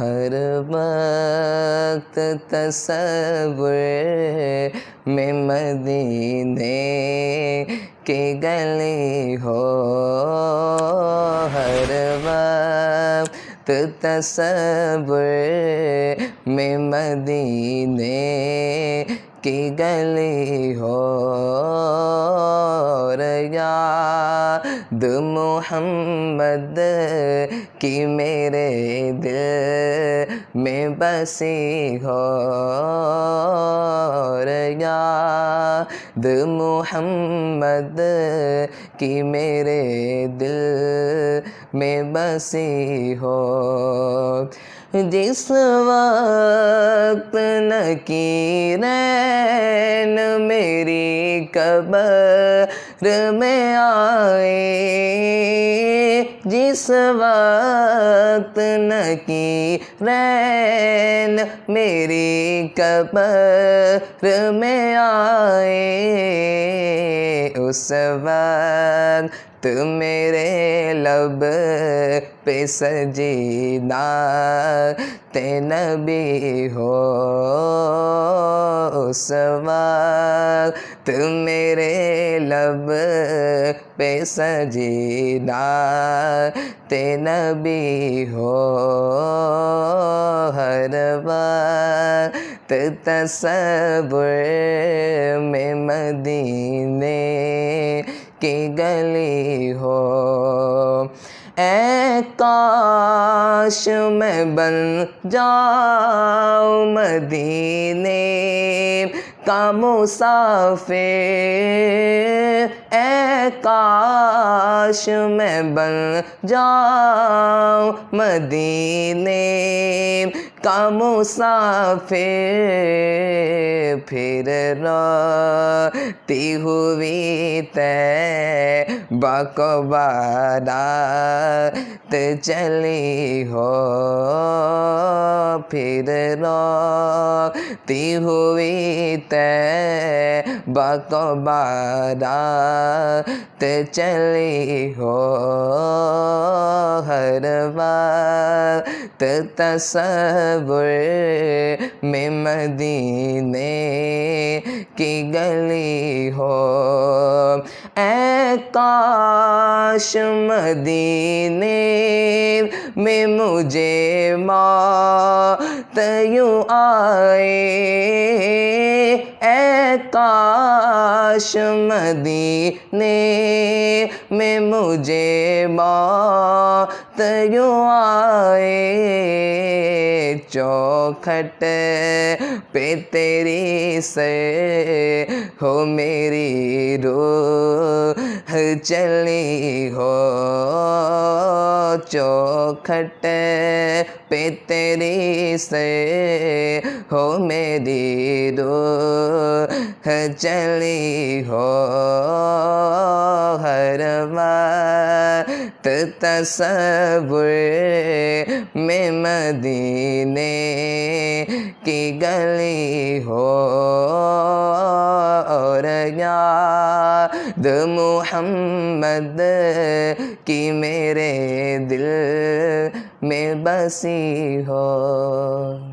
ہر وقت تصور میں مدینے کے گلی ہو، ہر وقت تصور میں مدینے کی گلی ہو، اور یاد محمد کی میرے دل میں بسی ہو، اور یاد محمد کی میرے دل میں بسی ہو، جس وقت نکیرین میری قبر میں آئے، جس وقت نکیرین میری قبر میں آئے، اس وقت میرے لب پہ سجی نعت نبی ہو، اس وقت میرے لب پہ سجی نعت نبی ہو، ہر وقت تصور میں مدینے کی گلی ہو، اے کاش میں بن جاؤں مدینے کا مسافر، اے کاش میں بن جاؤں مدینے کا مسافر، پھر روتی ہوئی طیبہ کو بارات چلی ہو، پھر روتی ہوئی طیبہ کو بارات چلی ہو، ہر وقت تصور میں مدینے کی گلی ہو، اے کاش مدینے میں مجھے موت یوں آئے، اے کاش مدینے میں مجھے موت یوں آئے، چوکھٹ پہ تیری سیر ہو میری روح چلی ہو، چوکھٹ پہ تیری سیر ہو میری روح چلی ہو، ہر وقت تصور میں مدینے کی گلی ہو، اور یاد محمد کی میرے دل میں بسی ہو۔